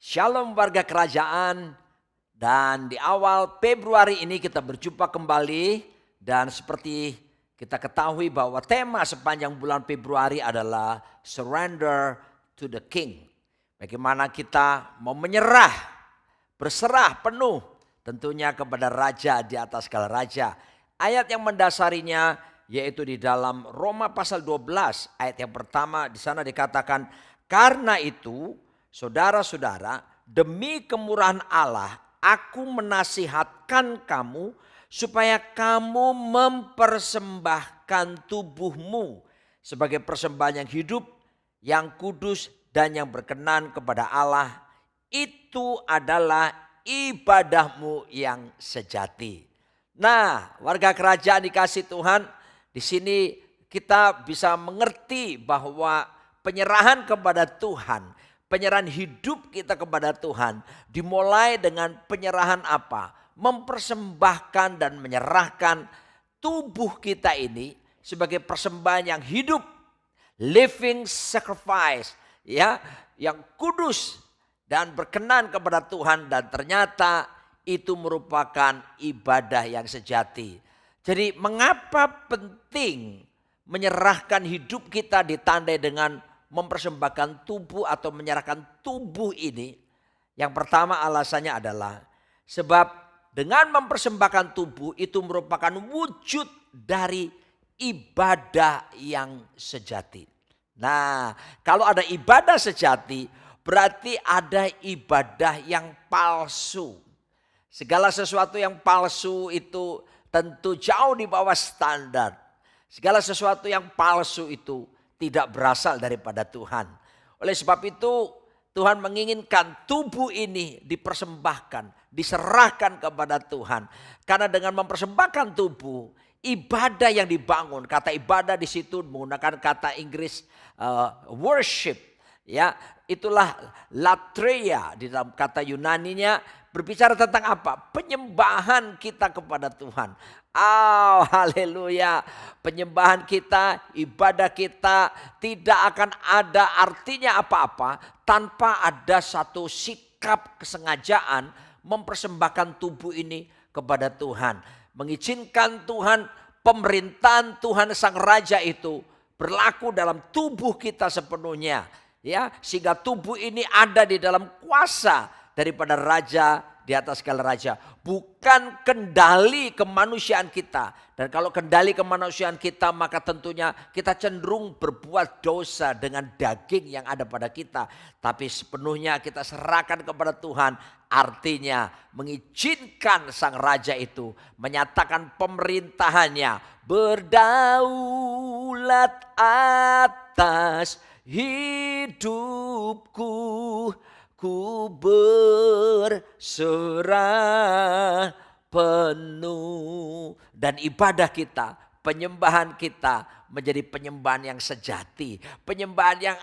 Shalom warga kerajaan, dan di awal Februari ini kita berjumpa kembali, dan seperti kita ketahui bahwa tema sepanjang bulan Februari adalah Surrender to the King. Bagaimana kita mau menyerah, berserah penuh tentunya kepada Raja di atas segala raja. Ayat yang mendasarinya yaitu di dalam Roma pasal 12 ayat yang pertama, di sana dikatakan, karena itu saudara-saudara, demi kemurahan Allah, aku menasihatkan kamu supaya kamu mempersembahkan tubuhmu sebagai persembahan yang hidup, yang kudus, dan yang berkenan kepada Allah. Itu adalah ibadahmu yang sejati. Nah, warga kerajaan dikasih Tuhan, di sini kita bisa mengerti bahwa penyerahan kepada Tuhan, penyerahan hidup kita kepada Tuhan dimulai dengan penyerahan apa? Mempersembahkan dan menyerahkan tubuh kita ini sebagai persembahan yang hidup, living sacrifice, ya, yang kudus dan berkenan kepada Tuhan, dan ternyata itu merupakan ibadah yang sejati. Jadi mengapa penting menyerahkan hidup kita ditandai dengan mempersembahkan tubuh atau menyerahkan tubuh ini? Yang pertama alasannya adalah sebab dengan mempersembahkan tubuh itu merupakan wujud dari ibadah yang sejati. Nah, kalau ada ibadah sejati berarti ada ibadah yang palsu. Segala sesuatu yang palsu itu tentu jauh di bawah standar. Segala sesuatu yang palsu itu tidak berasal daripada Tuhan. Oleh sebab itu Tuhan menginginkan tubuh ini dipersembahkan, diserahkan kepada Tuhan. Karena dengan mempersembahkan tubuh, ibadah yang dibangun, kata ibadah di situ menggunakan kata Inggris worship, ya, itulah latreia di dalam kata Yunaninya, berbicara tentang apa? Penyembahan kita kepada Tuhan. Oh, haleluya. Penyembahan kita, ibadah kita tidak akan ada artinya apa-apa tanpa ada satu sikap kesengajaan mempersembahkan tubuh ini kepada Tuhan. Mengizinkan Tuhan, pemerintahan Tuhan Sang Raja itu berlaku dalam tubuh kita sepenuhnya. Ya, sehingga tubuh ini ada di dalam kuasa daripada Raja di atas segala raja. Bukan kendali kemanusiaan kita. Dan kalau kendali kemanusiaan kita, maka tentunya kita cenderung berbuat dosa dengan daging yang ada pada kita. Tapi sepenuhnya kita serahkan kepada Tuhan. Artinya mengizinkan Sang Raja itu menyatakan pemerintahannya berdaulat atas hidupku. Ku berserah penuh. Dan ibadah kita, penyembahan kita menjadi penyembahan yang sejati. Penyembahan yang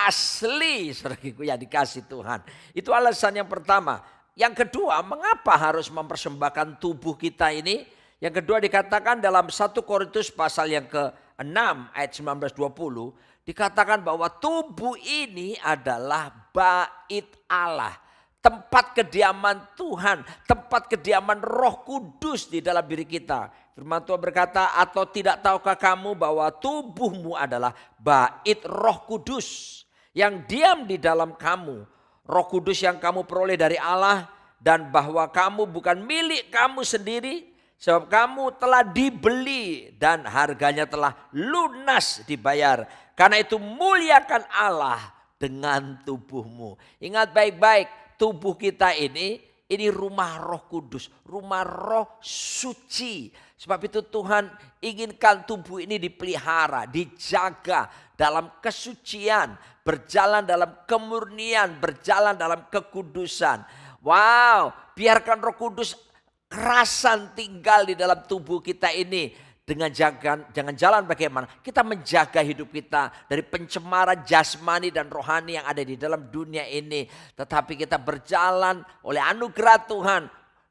asli, saudaraku yang dikasih Tuhan. Itu alasan yang pertama. Yang kedua, mengapa harus mempersembahkan tubuh kita ini? Yang kedua dikatakan dalam 1 Korintus pasal yang ke-6 ayat 19-20. Dikatakan bahwa tubuh ini adalah bait Allah. Tempat kediaman Tuhan. Tempat kediaman Roh Kudus di dalam diri kita. Firman Tuhan berkata, atau tidak tahukah kamu bahwa tubuhmu adalah bait Roh Kudus yang diam di dalam kamu. Roh Kudus yang kamu peroleh dari Allah, dan bahwa kamu bukan milik kamu sendiri. Sebab kamu telah dibeli dan harganya telah lunas dibayar. Karena itu muliakan Allah dengan tubuhmu. Ingat baik-baik, tubuh kita ini rumah Roh Kudus, rumah Roh Suci. Sebab itu Tuhan inginkan tubuh ini dipelihara, dijaga dalam kesucian, berjalan dalam kemurnian, berjalan dalam kekudusan. Wow, biarkan Roh Kudus kerasan tinggal di dalam tubuh kita ini. Dengan jangan jalan bagaimana kita menjaga hidup kita dari pencemaran jasmani dan rohani yang ada di dalam dunia ini. Tetapi kita berjalan oleh anugerah Tuhan.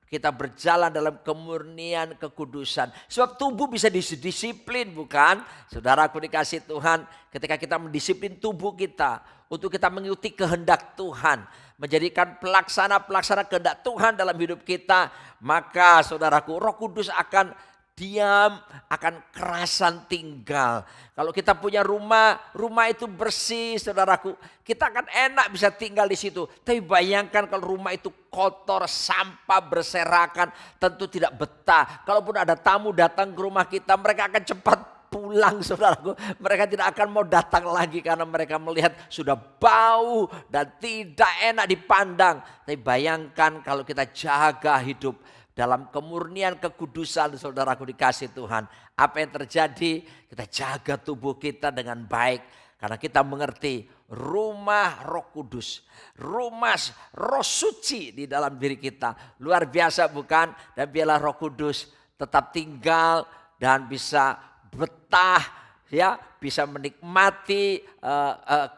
kita berjalan dalam kemurnian kekudusan. Sebab tubuh bisa disiplin, bukan? Saudaraku dikasih Tuhan, ketika kita mendisiplin tubuh kita untuk kita mengikuti kehendak Tuhan, menjadikan pelaksana kehendak Tuhan dalam hidup kita, maka saudaraku, Roh Kudus akan diam, akan kerasan tinggal. Kalau kita punya rumah itu bersih, saudaraku, kita akan enak bisa tinggal di situ. Tapi bayangkan kalau rumah itu kotor, sampah berserakan, tentu tidak betah. Kalaupun ada tamu datang ke rumah kita, mereka akan cepat pulang, saudaraku. Mereka tidak akan mau datang lagi karena mereka melihat sudah bau dan tidak enak dipandang. Tapi bayangkan kalau kita jaga hidup dalam kemurnian kekudusan, saudaraku dikasih Tuhan. Apa yang terjadi? Kita jaga tubuh kita dengan baik. Karena kita mengerti rumah Roh Kudus, rumah Roh Suci di dalam diri kita. Luar biasa bukan? Dan biarlah Roh Kudus tetap tinggal dan bisa betah, ya, bisa menikmati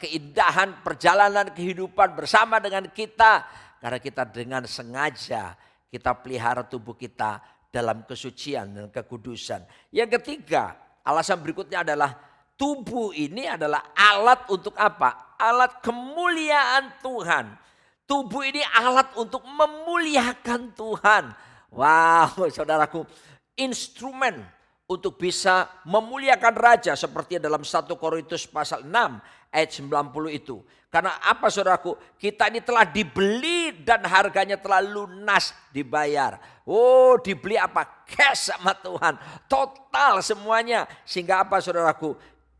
keindahan perjalanan kehidupan bersama dengan kita. Karena kita dengan sengaja kita pelihara tubuh kita dalam kesucian dan kekudusan. Yang ketiga, alasan berikutnya adalah tubuh ini adalah alat untuk apa? Alat kemuliaan Tuhan. Tubuh ini alat untuk memuliakan Tuhan. Wow, saudaraku, instrumen untuk bisa memuliakan raja seperti dalam 1 Korintus pasal 6 ayat 90 itu. Karena apa saudaraku? Kita ini telah dibeli dan harganya telah lunas dibayar. Oh, dibeli apa? Cash sama Tuhan. Total semuanya. Sehingga apa saudaraku?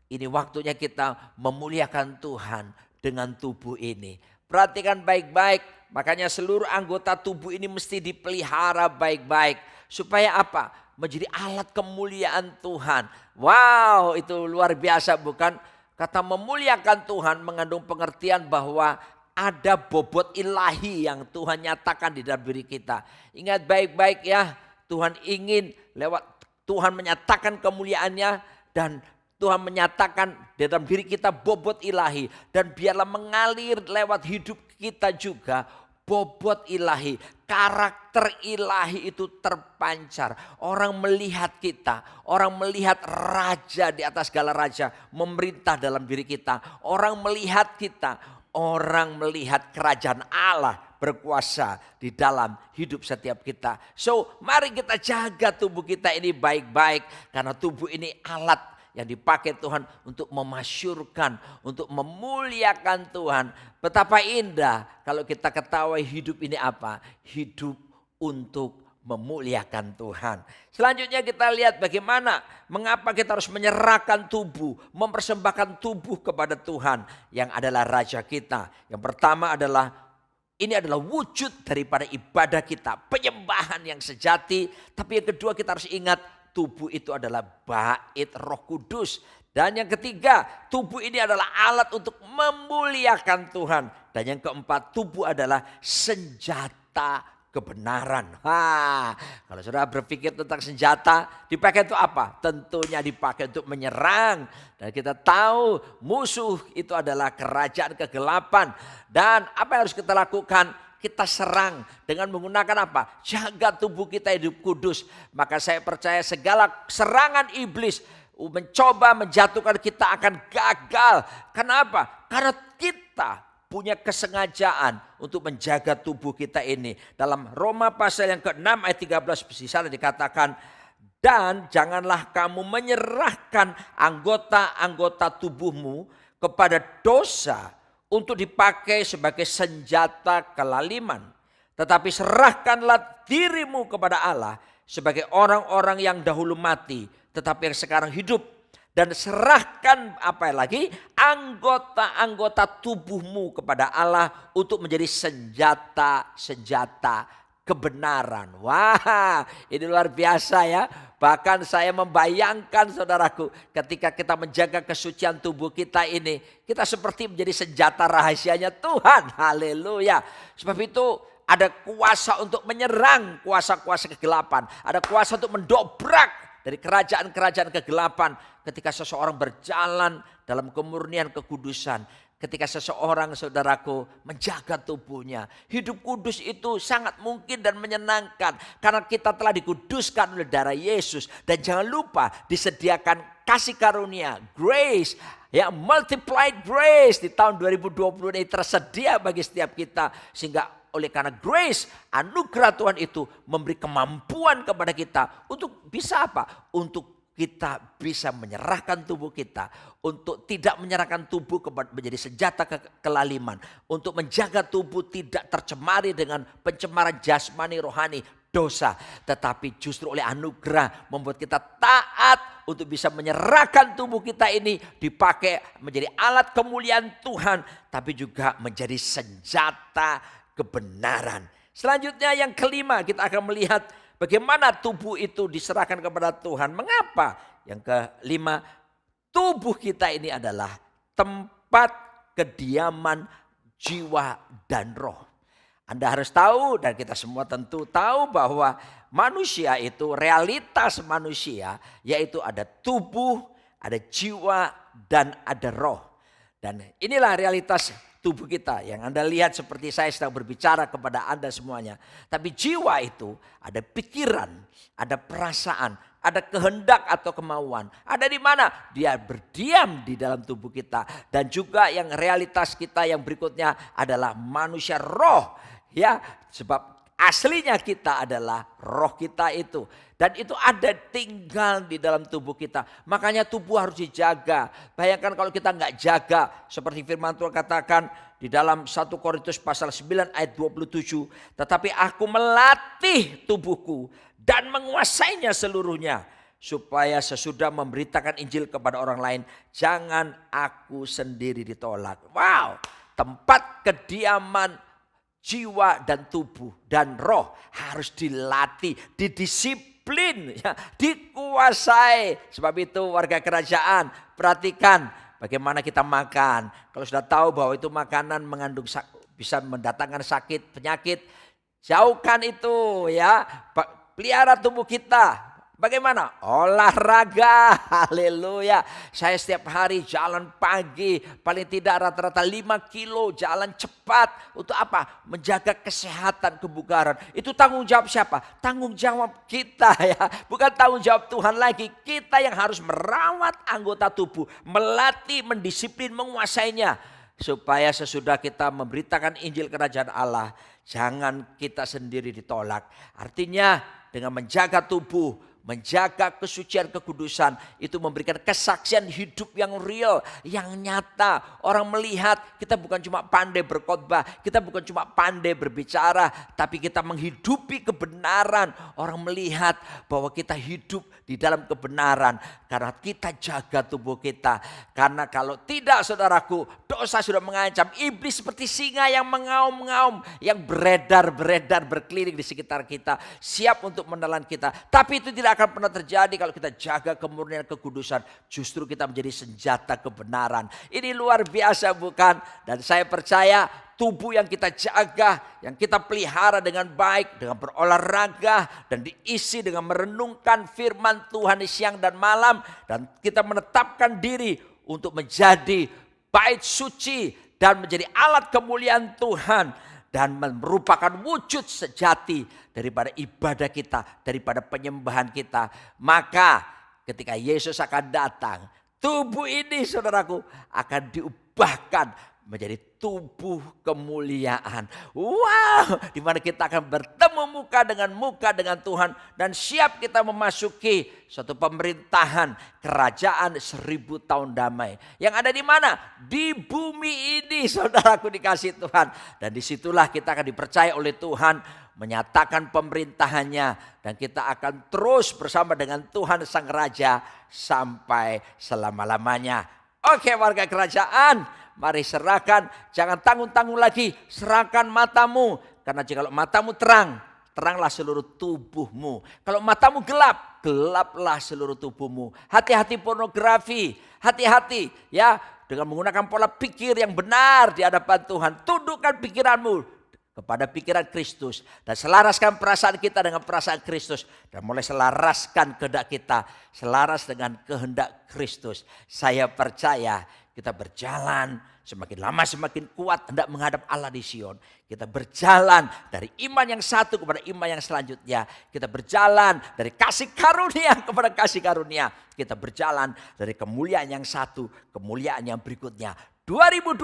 Ini waktunya kita memuliakan Tuhan dengan tubuh ini. Perhatikan baik-baik. Makanya seluruh anggota tubuh ini mesti dipelihara baik-baik. Supaya apa? Menjadi alat kemuliaan Tuhan. Wow, itu luar biasa bukan? Kata memuliakan Tuhan mengandung pengertian bahwa ada bobot ilahi yang Tuhan nyatakan di dalam diri kita. Ingat baik-baik ya, Tuhan ingin lewat Tuhan menyatakan kemuliaannya dan Tuhan menyatakan di dalam diri kita bobot ilahi. Dan biarlah mengalir lewat hidup kita juga bobot ilahi, karakter ilahi itu terpancar. Orang melihat kita, orang melihat raja di atas segala raja memerintah dalam diri kita. Orang melihat kita, orang melihat kerajaan Allah berkuasa di dalam hidup setiap kita. So, mari kita jaga tubuh kita ini baik-baik karena tubuh ini alat yang dipakai Tuhan untuk memasyurkan, untuk memuliakan Tuhan. Betapa indah kalau kita ketahui hidup ini apa? Hidup untuk memuliakan Tuhan. Selanjutnya kita lihat bagaimana, mengapa kita harus menyerahkan tubuh, mempersembahkan tubuh kepada Tuhan yang adalah Raja kita. Yang pertama adalah, ini adalah wujud daripada ibadah kita, penyembahan yang sejati. Tapi yang kedua kita harus ingat, tubuh itu adalah bait Roh Kudus. Dan yang ketiga, tubuh ini adalah alat untuk memuliakan Tuhan. Dan yang keempat, tubuh adalah senjata kebenaran. Kalau saudara berpikir tentang senjata, dipakai untuk apa? Tentunya dipakai untuk menyerang. Dan kita tahu musuh itu adalah kerajaan kegelapan. Dan apa yang harus kita lakukan? Kita serang dengan menggunakan apa? Jaga tubuh kita hidup kudus. Maka saya percaya segala serangan iblis mencoba menjatuhkan kita akan gagal. Kenapa? Karena kita punya kesengajaan untuk menjaga tubuh kita ini. Dalam Roma pasal yang ke-6 ayat 13 di sana dikatakan, dan janganlah kamu menyerahkan anggota-anggota tubuhmu kepada dosa untuk dipakai sebagai senjata kelaliman. Tetapi serahkanlah dirimu kepada Allah sebagai orang-orang yang dahulu mati, tetapi yang sekarang hidup. Dan serahkan apa lagi? Anggota-anggota tubuhmu kepada Allah untuk menjadi senjata-senjata kebenaran. Wah, ini luar biasa ya. Bahkan saya membayangkan saudaraku, ketika kita menjaga kesucian tubuh kita ini, kita seperti menjadi senjata rahasianya Tuhan. Haleluya. Sebab itu ada kuasa untuk menyerang kuasa-kuasa kegelapan. Ada kuasa untuk mendobrak dari kerajaan-kerajaan kegelapan ketika seseorang berjalan dalam kemurnian kekudusan. ketika seseorang saudaraku menjaga tubuhnya. Hidup kudus itu sangat mungkin dan menyenangkan karena kita telah dikuduskan oleh darah Yesus. Dan jangan lupa disediakan kasih karunia, grace, ya, multiplied grace di tahun 2020 ini tersedia bagi setiap kita. Sehingga oleh karena grace, anugerah Tuhan itu memberi kemampuan kepada kita untuk bisa apa? Untuk kita bisa menyerahkan tubuh kita, untuk tidak menyerahkan tubuh menjadi senjata kelaliman, untuk menjaga tubuh tidak tercemari dengan pencemaran jasmani rohani, dosa, tetapi justru oleh anugerah membuat kita taat untuk bisa menyerahkan tubuh kita ini dipakai menjadi alat kemuliaan Tuhan, tapi juga menjadi senjata kebenaran. Selanjutnya yang kelima, kita akan melihat bagaimana tubuh itu diserahkan kepada Tuhan. Mengapa? Yang kelima, tubuh kita ini adalah tempat kediaman jiwa dan roh. Anda harus tahu dan kita semua tentu tahu bahwa manusia itu, realitas manusia yaitu ada tubuh, ada jiwa dan ada roh. Dan inilah realitas tubuh kita yang Anda lihat seperti saya sedang berbicara kepada Anda semuanya. Tapi jiwa itu ada pikiran, ada perasaan, ada kehendak atau kemauan. Ada di mana? Dia berdiam di dalam tubuh kita. Dan juga yang realitas kita yang berikutnya adalah manusia roh. Ya, sebab aslinya kita adalah roh kita itu. Dan itu ada tinggal di dalam tubuh kita. Makanya tubuh harus dijaga. Bayangkan kalau kita nggak jaga. Seperti firman Tuhan katakan di dalam 1 Korintus pasal 9 ayat 27. Tetapi aku melatih tubuhku dan menguasainya seluruhnya. Supaya sesudah memberitakan Injil kepada orang lain, jangan aku sendiri ditolak. Wow, tempat kediaman jiwa dan tubuh dan roh harus dilatih, didisiplin, ya, dikuasai. Sebab itu warga kerajaan, perhatikan bagaimana kita makan. Kalau sudah tahu bahwa itu makanan mengandung bisa mendatangkan sakit, penyakit, jauhkan itu ya. Pelihara tubuh kita. Bagaimana? Olahraga, haleluya. Saya setiap hari jalan pagi, paling tidak rata-rata 5 kilo jalan cepat. Untuk apa? Menjaga kesehatan, kebugaran. Itu tanggung jawab siapa? Tanggung jawab kita ya. Bukan tanggung jawab Tuhan lagi. Kita yang harus merawat anggota tubuh. Melatih, mendisiplin, menguasainya. Supaya sesudah kita memberitakan Injil Kerajaan Allah, jangan kita sendiri ditolak. Artinya dengan menjaga tubuh, menjaga kesucian, kekudusan, itu memberikan kesaksian hidup yang real, yang nyata. Orang melihat kita bukan cuma pandai berkhotbah, kita bukan cuma pandai berbicara, tapi kita menghidupi kebenaran. Orang melihat bahwa kita hidup di dalam kebenaran karena kita jaga tubuh kita. Karena kalau tidak, saudaraku, dosa sudah mengancam. Iblis seperti singa yang mengaum-ngaum, yang beredar-beredar berkeliling di sekitar kita, siap untuk menelan kita. Tapi itu tidak akan pernah terjadi kalau kita jaga kemurnian, kekudusan. Justru kita menjadi senjata kebenaran. Ini luar biasa bukan? Dan saya percaya tubuh yang kita jaga, yang kita pelihara dengan baik, dengan berolahraga dan diisi dengan merenungkan firman Tuhan di siang dan malam. Dan kita menetapkan diri untuk menjadi bait suci dan menjadi alat kemuliaan Tuhan. Dan merupakan wujud sejati daripada ibadah kita, daripada penyembahan kita. Maka ketika Yesus akan datang, tubuh ini saudaraku akan diubahkan menjadi tubuh kemuliaan. Wow, di mana kita akan bertemu muka dengan Tuhan dan siap kita memasuki suatu pemerintahan kerajaan 1000 tahun damai. Yang ada di mana? Di bumi ini, saudaraku dikasih Tuhan. Dan disitulah kita akan dipercaya oleh Tuhan menyatakan pemerintahannya, dan kita akan terus bersama dengan Tuhan Sang Raja sampai selama-lamanya. Oke, warga kerajaan, mari serahkan, jangan tanggung-tanggung lagi, serahkan matamu. Karena jika matamu terang, teranglah seluruh tubuhmu. Kalau matamu gelap, gelaplah seluruh tubuhmu. Hati-hati pornografi, hati-hati ya dengan menggunakan pola pikir yang benar di hadapan Tuhan. Tundukkan pikiranmu kepada pikiran Kristus dan selaraskan perasaan kita dengan perasaan Kristus, dan mulai selaraskan kehendak kita selaras dengan kehendak Kristus. Saya percaya kita berjalan semakin lama semakin kuat hendak menghadap Allah di Sion. Kita berjalan dari iman yang satu kepada iman yang selanjutnya. Kita berjalan dari kasih karunia kepada kasih karunia. Kita berjalan dari kemuliaan yang satu, kemuliaan yang berikutnya. 2022.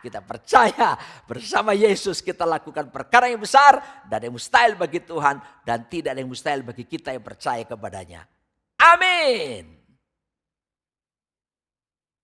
Kita percaya bersama Yesus kita lakukan perkara yang besar dan yang mustahil bagi Tuhan. Dan tidak ada yang mustahil bagi kita yang percaya kepadanya. Amin.